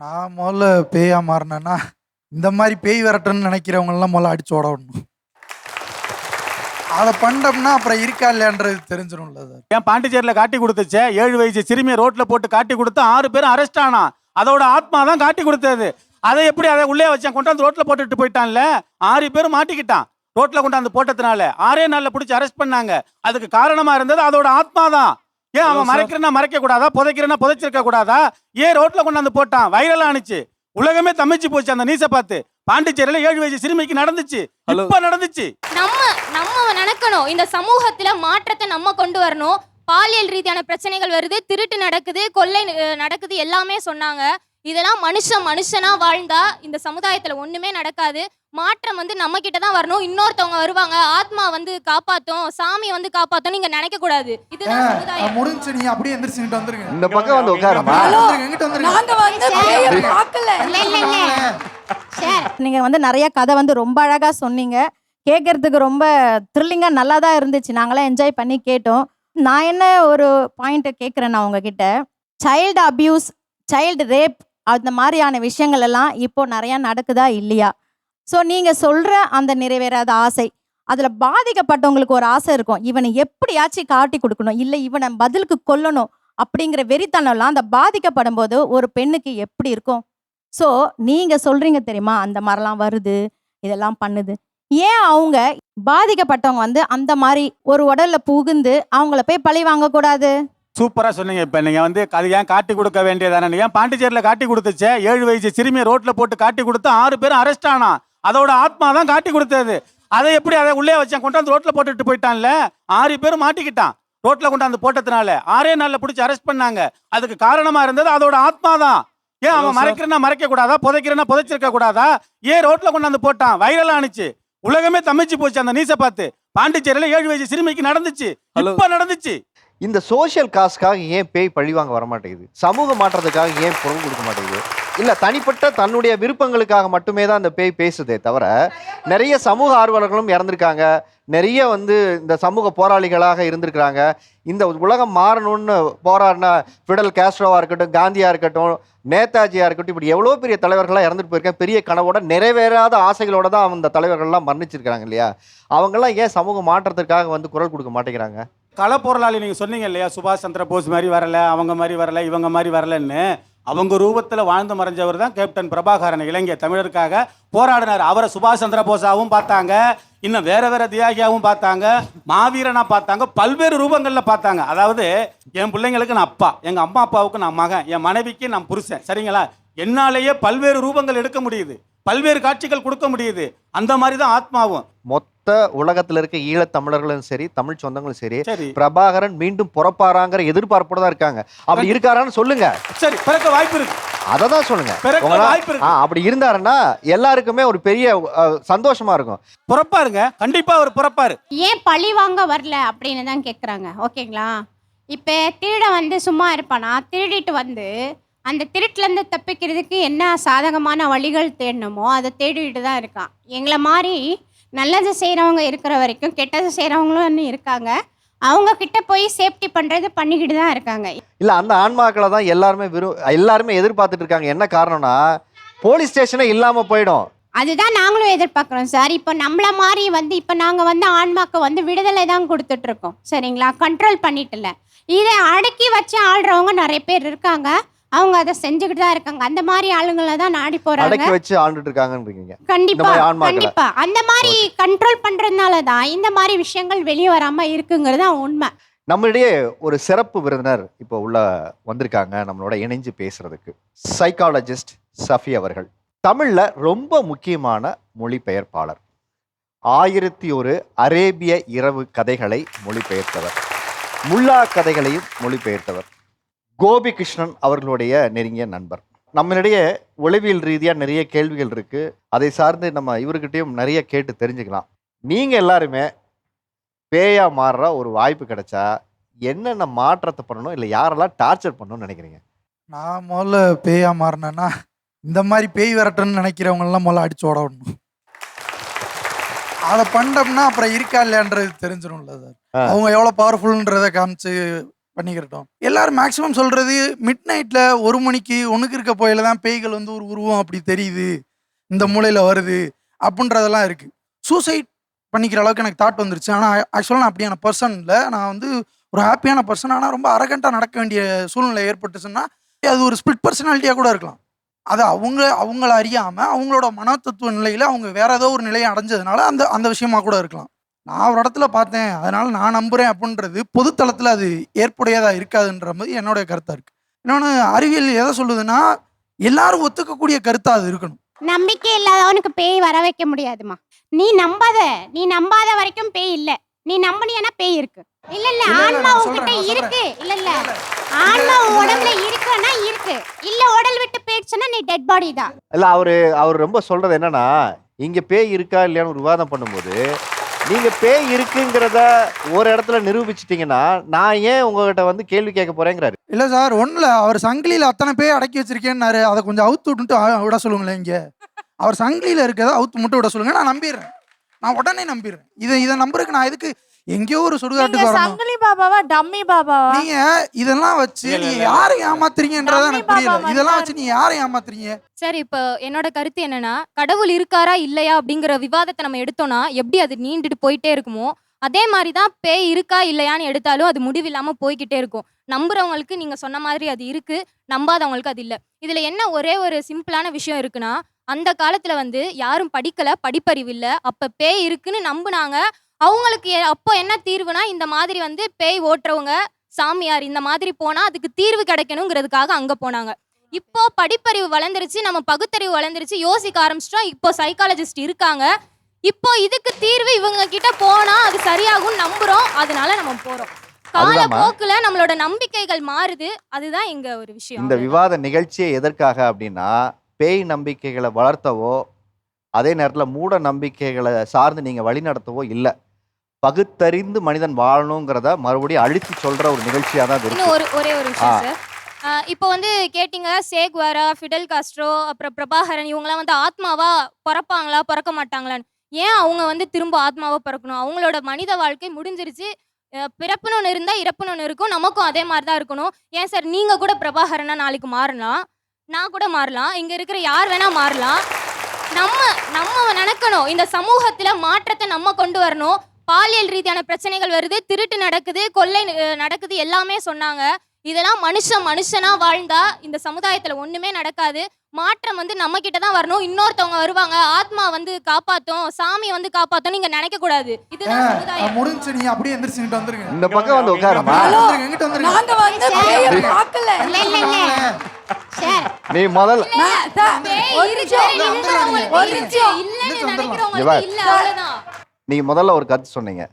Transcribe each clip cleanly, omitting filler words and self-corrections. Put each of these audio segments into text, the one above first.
நான் முதல்ல பேயா மாறினேன்னா இந்த மாதிரி பேய் விரட்டுன்னு நினைக்கிறவங்கெல்லாம் முதல்ல அடிச்சு ஓட விடணும். அதை பண்ணோம்னா அப்புறம் இருக்கா இல்லையான்றது தெரிஞ்சிடும்ல சார். ஏன் பாண்டிச்சேரியில் காட்டி கொடுத்துச்சே 7 வயசு சிறுமியை ரோட்ல போட்டு காட்டி கொடுத்து 6 பேரும் அரெஸ்ட் ஆனா. அதோட ஆத்மா தான் காட்டி கொடுத்தது. அதை எப்படி அதை உள்ளே வச்சான் கொண்டாந்து ரோட்ல போட்டுட்டு போயிட்டான்ல. 6 பேரும் மாட்டிக்கிட்டான் ரோட்ல கொண்டாந்து போட்டதுனால. 6 நாள்ல பிடிச்சி அரெஸ்ட் பண்ணாங்க. அதுக்கு காரணமா இருந்தது அதோட ஆத்மா தான். ஏன் அவன் மறைக்கிறனா மறைக்க கூடாதா, புதைக்கிறனா புதைச்சிருக்க கூடாதா? ஏன் ரோட்ல கொண்டாந்து போட்டான்? வைரல் ஆனிச்சு, உலகமே தம்பிச்சு போச்சு அந்த நியூஸை பார்த்து. பாண்டிச்சேரியில 7 வயசு சிறுமிக்கு நடந்துச்சு, இப்ப நடந்துச்சு. நம்ம நினைக்கணும், இந்த சமூகத்துல மாற்றத்தை நம்ம கொண்டு வரணும். பாலியல் ரீதியான பிரச்சனைகள் வருது, திருட்டு நடக்குது, கொள்ளை நடக்குது, எல்லாமே சொன்னாங்க. இதெல்லாம் மனுஷனா வாழ்ந்தா இந்த சமுதாயத்துல ஒண்ணுமே நடக்காது. மாற்றம் நம்ம கிட்ட தான் வரணும். இன்னொருத்தவங்க வருவாங்க, ஆத்மா காப்பாத்தும், சாமி காப்பாத்தும் நீங்க நினைக்க கூடாது. இதுதான் சமுதாயம். முடிஞ்சு நீ அப்படியே எந்திரிச்சு இங்கிட்டு வந்துருங்க. இந்த பக்கம் வந்து உட்காருமா. இங்கிட்டு வந்துருங்க. நாங்க வந்து பார்க்கல. நீங்க நிறைய கதை ரொம்ப அழகா சொன்னீங்க. கேட்கறதுக்கு ரொம்ப த்ரில்லிங்கா நல்லா தான் இருந்துச்சு. நாங்களாம் என்ஜாய் பண்ணி கேட்டோம். நான் என்ன ஒரு பாயிண்ட் கேட்குறேன்னா உங்ககிட்ட, சைல்டு அபியூஸ், சைல்டு ரேப் அந்த மாதிரியான விஷயங்கள் எல்லாம் இப்போ நிறையா நடக்குதா இல்லையா? ஸோ நீங்கள் சொல்கிற அந்த நிறைவேறாத ஆசை, அதில் பாதிக்கப்பட்டவங்களுக்கு ஒரு ஆசை இருக்கும், இவனை எப்படியாச்சும் காட்டி கொடுக்கணும், இல்லை இவனை பதிலுக்கு கொல்லணும் அப்படிங்கிற வெறித்தனம்லாம் அந்த பாதிக்கப்படும் போது ஒரு பெண்ணுக்கு எப்படி இருக்கும்? ஸோ நீங்கள் சொல்கிறீங்க தெரியுமா, அந்த மாதிரிலாம் வருது, இதெல்லாம் பண்ணுது. ஏன் அவங்க பாதிக்கப்பட்டவங்க அந்த மாதிரி ஒரு உடல்ல புகுந்து அவங்கள போய் பழி வாங்கக்கூடாது? சூப்பரா சொன்னீங்க. இப்ப நீங்க அது ஏன் காட்டி கொடுக்க வேண்டியதானே? ஏன் பாண்டிச்சேரியில் காட்டி கொடுத்துச்சே 7 வயசு சிறுமியை ரோட்ல போட்டு காட்டி கொடுத்து 6 பேரும் அரெஸ்ட் ஆனா. அதோட ஆத்மா தான் காட்டி கொடுத்தது. அதை எப்படி அதை உள்ளே வச்சான் கொண்டாந்து ரோட்ல போட்டுட்டு போயிட்டான்ல. 6 பேரும் மாட்டிக்கிட்டான் ரோட்ல கொண்டாந்து போட்டதுனால. 6 நாள்ல பிடிச்சி அரெஸ்ட் பண்ணாங்க. அதுக்கு காரணமா இருந்தது அதோட ஆத்மா தான். ஏன் அவன் மறைக்கிறனா மறைக்க கூடாதா, புதைக்கிறனா புதைச்சிருக்க கூடாதா? ஏன் ரோட்ல கொண்டாந்து போட்டான்? வைரல் ஆனிச்சு, உலகமே தம்பிச்சு போச்சு அந்த நியூஸை பார்த்து. பாண்டிச்சேரியில 7 வயசு சிறுமிக்கு நடந்துச்சு, இப்ப நடந்துச்சு. இந்த சோஷியல் காஸ்க்காக ஏன் பேய் பழிவாங்க வரமாட்டேங்குது? சமூக மாற்றத்துக்காக ஏன் பொருள் கொடுக்க மாட்டேங்குது? இல்லை தனிப்பட்ட தன்னுடைய விருப்பங்களுக்காக மட்டுமே தான் அந்த பேய் பேசுதே தவிர, நிறைய சமூக ஆர்வலர்களும் இறந்துருக்காங்க, நிறைய இந்த சமூக போராளிகளாக இருந்திருக்கிறாங்க. இந்த உலகம் மாறணும்னு போராடின ஃபிடல் காஸ்ட்ரோவாக இருக்கட்டும், காந்தியாக இருக்கட்டும், நேதாஜியாக இருக்கட்டும், இப்படி எவ்வளோ பெரிய தலைவர்களாக இறந்துட்டு போயிருக்காங்க. பெரிய கனவோட நிறைவேறாத ஆசைகளோட தான் அந்த தலைவர்கள்லாம் மரணிச்சிருக்கிறாங்க இல்லையா? அவங்கெல்லாம் ஏன் சமூக மாற்றத்திற்காக குரல் கொடுக்க மாட்டேங்கிறாங்க? களப்பொருளாளி நீங்க சொன்னீங்க இல்லையா, சுபாஷ் சந்திர போஸ் மாதிரி வரல, அவங்க மாதிரி வரல, இவங்க மாதிரி வரலன்னு. அவங்க ரூபத்தில் வாழ்ந்து மறைஞ்சவர் தான் கேப்டன் பிரபாகரன். இலங்கை தமிழருக்காக போராடினார். அவரை சுபாஷ் சந்திர போஸாவும் பார்த்தாங்க, இன்னும் வேற தியாகியாவும் பார்த்தாங்க, மாவீரனா பார்த்தாங்க, பல்வேறு ரூபங்களில் பார்த்தாங்க. அதாவது என் பிள்ளைங்களுக்கு நான் அப்பா, எங்கள் அம்மா அப்பாவுக்கு நான் மகன், என் மனைவிக்கு நான் புருஷன், சரிங்களா? என்னாலேயே பல்வேறு ரூபங்கள் எடுக்க முடியுது, பல்வேறு காட்சிகள் கொடுக்க முடியுது. அந்த மாதிரி தான் ஆத்மாவும். மொத்த உலகத்துல இருக்க ஈழத்தமிழர்களும் சரி, தமிழ் சொந்தங்களும் சரி, பிரபாகரன் மீண்டும் பிறப்பாராங்கிற எதிர்பார்ப்போட தான் இருக்காங்க. அப்படி இருக்காரான்னு சொல்லுங்க. சரி, பிறக்க வாய்ப்பு இருக்கு, அததான் சொல்லுங்க. அப்படி இருந்தாருன்னா எல்லாருக்குமே ஒரு பெரிய சந்தோஷமா இருக்கும். பிறப்பாருங்க, கண்டிப்பா அவர் பிறப்பாரு. ஏன் பழி வாங்க வரல அப்படின்னு தான் கேட்குறாங்க. ஓகேங்களா? இப்போ திருட சும்மா இருப்பானா? திருடிட்டு அந்த திருட்டிலேருந்து தப்பிக்கிறதுக்கு என்ன சாதகமான வழிகள் தேடணுமோ அதை தேடிட்டு தான் இருக்கான். எங்களை மாதிரி நல்லது செய்கிறவங்க இருக்கிற வரைக்கும் கெட்டது செய்கிறவங்களும் இருக்காங்க. அவங்க கிட்ட போய் சேஃப்டி பண்ணுறது பண்ணிக்கிட்டு தான் இருக்காங்க. இல்லை, அந்த ஆன்மாக்களை தான் எல்லாருமே எதிர்பார்த்துட்டு இருக்காங்க. என்ன காரணம்னா, போலீஸ் ஸ்டேஷனே இல்லாமல் போயிடும். அதுதான் நாங்களும் எதிர்பார்க்குறோம் சார். இப்போ நம்மள மாதிரி இப்போ நாங்கள் ஆன்மாக்கு விடுதலை தான் கொடுத்துட்ருக்கோம், சரிங்களா? கண்ட்ரோல் பண்ணிட்டுல இதை அடக்கி வச்சு ஆள்றவங்க நிறைய பேர் இருக்காங்க. அவங்க அதை செஞ்சுக்கிட்டு தான் இருக்காங்க. அந்த மாதிரி ஆளுங்களை தான் நாடி போறாங்க, அடக்கி வச்சு ஆண்டுட்டு இருக்காங்கன்றீங்க. கண்டிப்பா அந்த மாதிரி கண்ட்ரோல் பண்றதுனால தான் இந்த மாதிரி விஷயங்கள் வெளியே வராம இருக்குங்கிறது உண்மை. நம்மளிடையே ஒரு சிறப்பு விருந்தினர் இப்போ உள்ள வந்திருக்காங்க நம்மளோட இணைஞ்சு பேசுறதுக்கு. சைக்காலஜிஸ்ட் சஃபி அவர்கள். தமிழ்ல ரொம்ப முக்கியமான மொழிபெயர்ப்பாளர். 1001 அரேபிய இரவு கதைகளை மொழிபெயர்த்தவர். முல்லா கதைகளையும் மொழிபெயர்த்தவர். கோபி கிருஷ்ணன் அவர்களுடைய நெருங்கிய நண்பர். நம்மளிடையே உளவியல் ரீதியாக நிறைய கேள்விகள் இருக்குது. அதை சார்ந்து நம்ம இவர்கிட்டையும் நிறைய கேட்டு தெரிஞ்சுக்கலாம். நீங்கள் எல்லாருமே பேயா மாறுற ஒரு வாய்ப்பு கிடைச்சா என்னென்ன மாற்றத்தை பண்ணணும், இல்லை யாரெல்லாம் டார்ச்சர் பண்ணணும்னு நினைக்கிறீங்க? நான் முதல்ல பேயா மாறினேன்னா இந்த மாதிரி பேய் விரட்டுன்னு நினைக்கிறவங்கெல்லாம் முதல்ல அடிச்சு ஓட விடணும். அதை பண்ணோம்னா அப்புறம் இருக்கா இல்லையான்றது தெரிஞ்சிடும்ல சார். அவங்க எவ்வளோ பவர்ஃபுல்ன்றதை காமிச்சு பண்ணிக்கிறட்டும். எல்லாரும் மேக்ஸிமம் சொல்றது மிட் நைட்ல 1 மணிக்கு 1க்கு இருக்க போயில தான் பேய்கள் வந்து ஒரு உருவம் அப்படி தெரியுது, இந்த மூலையில வருது அப்படின்றதெல்லாம் இருக்கு. சூசைட் பண்ணிக்கிற அளவுக்கு எனக்கு தாட் வந்துருச்சு. ஆனால் ஆக்சுவலாக நான் அப்படியான பர்சன் இல்லை. நான் வந்து ஒரு ஹாப்பியான பர்சன். ஆனால் ரொம்ப அரகண்டாக நடக்க வேண்டிய சூழ்நிலை ஏற்பட்டுச்சுன்னா அது ஒரு ஸ்பிளிட் பர்சனாலிட்டியாக கூட இருக்கலாம். அது அவங்கள அறியாமல் அவங்களோட மனத்தத்துவ நிலையில் அவங்க வேற ஏதோ ஒரு நிலையை அடைஞ்சதுனால அந்த விஷயமா கூட இருக்கலாம். நான் ஒரு இடத்துல பார்த்தேன், அதனால நான் நம்புறேன் அப்படின்றது பொதுத்தளத்தில் அது ஏற்புடையதாக இருக்காதுன்ற மாதிரி என்னுடைய கருத்தாக இருக்கு. இன்னொன்று, அறிவியல் எதை சொல்லுதுன்னா எல்லாரும் ஒத்துக்கக்கூடிய கருத்தாக அது இருக்கணும். நம்பிக்கை இல்லாதவனுக்கு பேய் வர வைக்க முடியாதுமா. நீ நம்பாத வரைக்கும் பேய் இல்ல. நீ நம்பினியனா பேய் இருக்கு. இல்ல ஆன்மா உன்கிட்ட இருக்கு. இல்ல ஆன்மா உடம்புல இருக்குன்னா இருக்கு. இல்ல உடல் விட்டு போயிடுச்சுன்னா நீ டெட் பாடி தான். இல்ல அவர் ரொம்ப சொல்றது என்னன்னா, இங்க பேய் இருக்கா இல்லையான்னு ஒரு விவாதம் பண்ணும்போது நீங்க பேய் இருக்குங்கிறத ஒரு இடத்துல நிரூபிச்சிட்டீங்கன்னா நான் ஏன் உங்ககிட்ட வந்து கேள்வி கேட்க போறேங்கிறாரு. இல்லை சார், ஒன்றும் இல்லை. அவர் சங்கிலியில் அத்தனை பேர் அடக்கி வச்சிருக்கேன்னாரு. அதை கொஞ்சம் அவுத்து விட்டுட்டு விட சொல்லுங்களேன். இங்கே அவர் சங்கிலியில் இருக்கிறத அவுத்து மட்டும் விட சொல்லுங்க. நான் நம்பிடுறேன். நான் உடனே நம்பிடுறேன். இதை நம்புறதுக்கு நான் எதுக்கு எங்கேயோ ஒரு சுடுகாட்டுக்கு வரணும்? சங்கிலி பாபாவா டம்மி பாபாவா? நீங்க இதெல்லாம் வச்சு நீங்க யாரை ஏமாத்துறீங்கன்றத எனக்கு புரியல. இதெல்லாம் வச்சு நீங்க யாரை ஏமாத்துறீங்க? சார், இப்போ என்னோட கருத்து என்னன்னா, கடவுள் இருக்காரா இல்லையா அப்படிங்கிற விவாதத்தை நம்ம எடுத்தோம்னா எப்படி அது நீண்டுட்டு போயிட்டே இருக்குமோ, அதே மாதிரி தான் பேய் இருக்கா இல்லையான்னு எடுத்தாலும் அது முடிவில்லாம போய்கிட்டே இருக்கும். நம்புறவங்களுக்கு நீங்க சொன்ன மாதிரி அது இருக்கு, நம்பாதவங்களுக்கு அது இல்லை. இதுல என்ன ஒரே ஒரு சிம்பிளான விஷயம் இருக்குன்னா, அந்த காலத்துல வந்து யாரும் படிக்கல, படிப்பறிவு இல்லை. அப்ப பேய் இருக்குன்னு நம்புனாங்க. அவங்களுக்கு அப்போ என்ன தீர்வுனா, இந்த மாதிரி வந்து பேய் ஓட்டுறவங்க, சாமியார் இந்த மாதிரி போனா அதுக்கு தீர்வு கிடைக்கணுங்கிறதுக்காக அங்க போனாங்க. இப்போ படிப்பறிவு வளர்ந்துருச்சு, நம்ம பகுத்தறிவு வளர்ந்துருச்சு, யோசிக்க ஆரம்பிச்சிட்டோம். இப்போ சைக்காலஜிஸ்ட் இருக்காங்க. இப்போ இதுக்கு தீர்வு இவங்க கிட்ட போனா அது சரியாகும் நம்புறோம். அதனால நம்ம போறோம். காலப்போக்குல நம்மளோட நம்பிக்கைகள் மாறுது. அதுதான் எங்க ஒரு விஷயம். இந்த விவாத நிகழ்ச்சியை எதற்காக அப்படின்னா, பேய் நம்பிக்கைகளை வளர்த்தவோ அதே நேரத்தில் மூட நம்பிக்கைகளை சார்ந்து நீங்க வழி நடத்தவோ இல்லை. பகுத்தறிந்து மனிதன் வாழணுங்கிறத மறுபடியும் அழித்து சொல்ற ஒரு நிகழ்ச்சியாக தான் இருக்கு. ஒரே ஒரு விஷயம் சார். இப்போ வந்து கேட்டிங்க, சேக்வாரா, ஃபிடல் காஸ்ட்ரோ, அப்புறம் பிரபாகரன் இவங்கெல்லாம் வந்து ஆத்மாவா பிறப்பாங்களா பிறக்க மாட்டாங்களான்னு. ஏன் அவங்க வந்து திரும்ப ஆத்மாவா பிறக்கணும்? அவங்களோட மனித வாழ்க்கை முடிஞ்சிருச்சு. பிறப்புன்னு ஒன்று இருந்தால் இறப்புன்னு ஒன்று இருக்கும். நமக்கும் அதே மாதிரி தான் இருக்கணும். ஏன் சார், நீங்கள் கூட பிரபாகரனா நாளைக்கு மாறலாம், நான் கூட மாறலாம், இங்கே இருக்கிற யார் வேணால் மாறலாம். நம்ம நினைக்கணும், இந்த சமூகத்தில் மாற்றத்தை நம்ம கொண்டு வரணும். பாலியல் ரீதியான பிரச்சனைகள் வருது, திருட்டு நடக்குது, கொள்ளை நடக்குது, எல்லாமே சொன்னாங்க. இதெல்லாம் மனுஷனா வாழ்ந்தா இந்த சமுதாயத்துல ஒண்ணுமே நடக்காது. மாற்றம் வந்து நம்ம கிட்ட தான் வரணும். இன்னொருத்தவங்க வருவாங்க, ஆத்மா வந்து காப்பாத்தும், சாமி வந்து காப்பாத்தும் நீங்க நினைக்க கூடாது. இதுதான் சமுதாயம். முடிஞ்சு நீ அப்படியே எந்திரிச்சுட்டு வந்துருங்க. இந்த பக்கம் வந்து உட்காருமா. எங்கிட்ட வந்துருங்க. நாங்க வந்து பேய பார்க்கல. இல்ல நீ முதல்ல நீங்க முதல்ல ஒரு கருத்து சொன்னீங்க,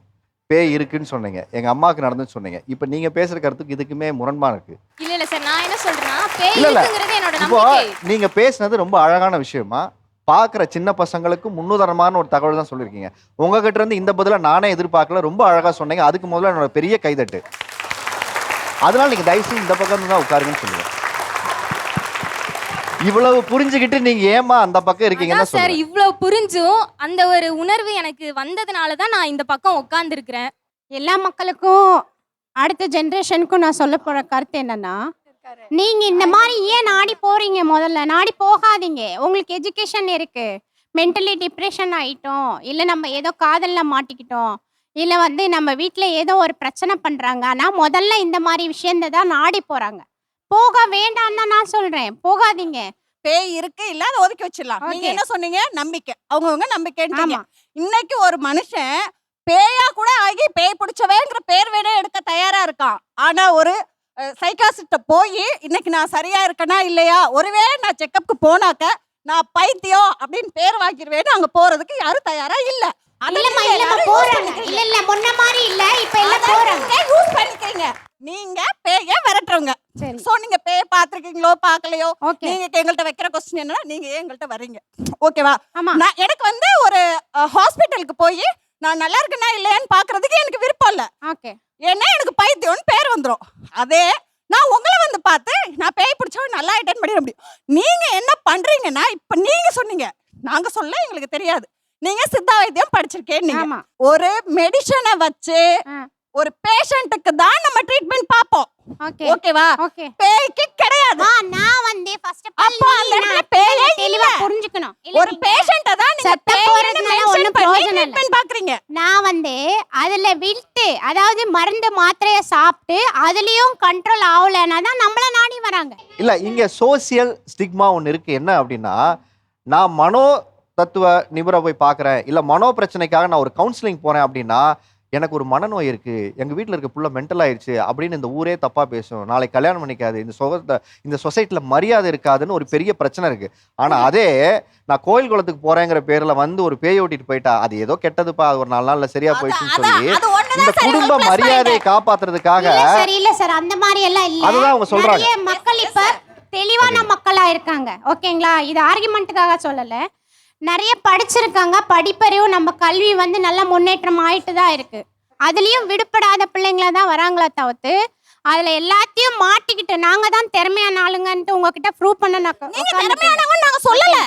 பேய் இருக்குன்னு சொன்னீங்க, எங்க அம்மாவுக்கு நடந்துன்னு சொன்னீங்க. இப்ப நீங்க பேசுற கருத்துக்கு இதுக்குமே முரண்பாடு இருக்கு. இல்ல சார், நான் என்ன சொல்றேன்னா, பேய் இருக்குங்கிறது என்னோட நம்பிக்கை. நீங்க பேசுனது ரொம்ப அழகான விஷயமா, பாக்குற சின்ன பசங்களுக்கு முன்னுதாரணமான ஒரு தகவல் தான் சொல்லியிருக்கீங்க. உங்ககிட்ட இருந்து இந்த பதில நானே எதிர்பார்க்கல, ரொம்ப அழகா சொன்னீங்க. அதுக்கு முதல்ல என்னோட பெரிய கைதட்டு. அதனால நீங்க தயவுசெய்து இந்த பக்கம் தான் உட்காருங்கன்னு சொல்லுங்க. இவ்வளவு புரிஞ்சுக்கிட்டு நீங்க ஏமா அந்த பக்கம் இருக்கீங்கன்னா சார், இவ்வளவு புரிஞ்சும் அந்த ஒரு உணர்வு எனக்கு வந்ததுனால தான் நான் இந்த பக்கம் உட்கார்ந்துருக்கிறேன். எல்லா மக்களுக்கும் அடுத்த ஜென்ரேஷனுக்கும் நான் சொல்ல போற கருத்து என்னன்னா, நீங்க இந்த மாதிரி ஏன் நாடி போறீங்க? முதல்ல நாடி போகாதீங்க. உங்களுக்கு எஜுகேஷன் இருக்கு. மென்டலி டிப்ரெஷன் ஆயிட்டோம், இல்லை நம்ம ஏதோ காதல்ல மாட்டிக்கிட்டோம், இல்லை வந்து நம்ம வீட்டில் ஏதோ ஒரு பிரச்சனை பண்றாங்க. ஆனால் முதல்ல இந்த மாதிரி விஷயத்தை தான் நாடி போறாங்க. போக வேண்டாம் தான் நான் சொல்றேன். போகாதீங்க. பேய் இருக்கு இல்ல அதை ஒதுக்கி வச்சிடலாம். நீங்க என்ன சொன்னீங்க? நம்பிக்கை. அவங்கவுங்க நம்பிக்கைன்னு. இன்னைக்கு ஒரு மனுஷன் பேயா கூட ஆகி பேய் பிடிச்சவேங்கிற பேர் வேணே எடுக்க தயாரா இருக்கான். ஆனா ஒரு சைக்காசிட்ட போய் இன்னைக்கு நான் சரியா இருக்கனா இல்லையா, ஒருவேளை நான் செக்கப்புக்கு போனாக்க நான் பைத்தியம் அப்படின்னு பேர் வாங்கிடுவேன்னு அங்க போறதுக்கு யாரும் தயாரா இல்ல. நீங்க பேய விரட்டுறவங்க. சோ நீங்க பேய பாத்திருக்கீங்களோ பாக்கலையோ, நீங்க எங்கள்கிட்ட வைக்கிற கொஸ்டின் என்னன்னா, நீங்க எங்கள்கிட்ட வர்றீங்க, ஓகேவா? நான் எனக்கு வந்து ஒரு ஹாஸ்பிட்டலுக்கு போய் நான் நல்லா இருக்கேனா இல்லையான்னு பாக்குறதுக்கு எனக்கு விருப்பம் இல்ல. ஏன்னா எனக்கு பைத்தியம்னு பேர் வந்துடும். அதே நான் உங்களை வந்து பார்த்து நான் பேய் பிடிச்சவன் நல்லா ஆயிட்டேன்னு பண்ணிட முடியும். நீங்க என்ன பண்றீங்கன்னா, இப்ப நீங்க சொன்னீங்க, நாங்க சொல்ல எங்களுக்கு தெரியாது, நீங்க சித்தா வைத்தியம் படிச்சிருக்கேன். ஒரு மெடிசனை வச்சு ஒரு பேஷண்ட்டுக்கு தான் நம்ம ட்ரீட்மெண்ட் பார்ப்போம். ஓகே ஓகேவா? ஓகே. பேய்க்கு கிடையாது. நான் வந்து ஃபர்ஸ்ட் அப்போ அந்த இடத்துல பேயே தெளிவா இல்ல. புரிஞ்சுக்கணும். ஒரு பேஷண்ட்ட தான் நீங்க செத்த போறதுனால ஒண்ணும் பிரயோஜனம் இல்ல. ட்ரீட்மெண்ட் பாக்குறீங்க. நான் வந்து அதுல விழுத்து, அதாவது மருந்து மாத்திரையை சாப்பிட்டு அதுலயும் கண்ட்ரோல் ஆகலைன்னா தான் நம்மள நாடி வராங்க. இல்ல இங்க சோசியல் ஸ்டிக்மா ஒன்று இருக்கு. என்ன அப்படின்னா, நான் மனோ தத்துவ நிபுணரை போய் பார்க்குறேன், இல்லை மனோ பிரச்சனைக்காக நான் ஒரு கவுன்சிலிங் போறேன் அப்படின்னா, எனக்கு ஒரு மனநோய் இருக்கு, எங்க வீட்டில் இருக்க புள்ள மென்டல் ஆயிடுச்சு அப்படின்னு இந்த ஊரே தப்பா பேசும், நாளைக்கு கல்யாணம் பண்ணிக்காது, இந்த சொசைட்டில மரியாதை இருக்காதுன்னு ஒரு பெரிய பிரச்சனை இருக்கு. ஆனா அதே நான் கோயில் குளத்துக்கு போறேங்கிற பேர்ல வந்து ஒரு பேய் ஓட்டிட்டு போயிட்டா, அது ஏதோ கெட்டதுப்பா, அது ஒரு 4 நாள்ல சரியா போயிடுச்சுன்னு சொல்லி அது ஒண்ணுதான் இந்த சார் குடும்ப உங்களுக்கு மரியாதையை காப்பாத்துறதுக்காக இல்ல சார் அந்த மாதிரி எல்லாம் இல்ல. அதுதான் அவங்க சொல்றாங்க. நிறைய மக்கள் இப்ப தெளிவான மக்களா இருக்காங்க. ஓகேங்களா? இது ஆர்குமெண்ட்டுக்காக சொல்லல. நிறைய படிச்சிருக்காங்க, படிப்பறிவு நம்ம கல்வி வந்து நல்ல முன்னேற்றம் ஆயிட்டு தான் இருக்கு. அதுலயும் விடுபடாத பிள்ளைங்களா தான் வராங்களா தவிர்த்து அதுல எல்லாத்தையும் மாட்டிக்கிட்டு நாங்க தான் திறமையான ஆளுங்கன்ட்டு உங்ககிட்ட ப்ரூவ் பண்ண நீங்க திறமையானவங்க நாங்க சொல்லல.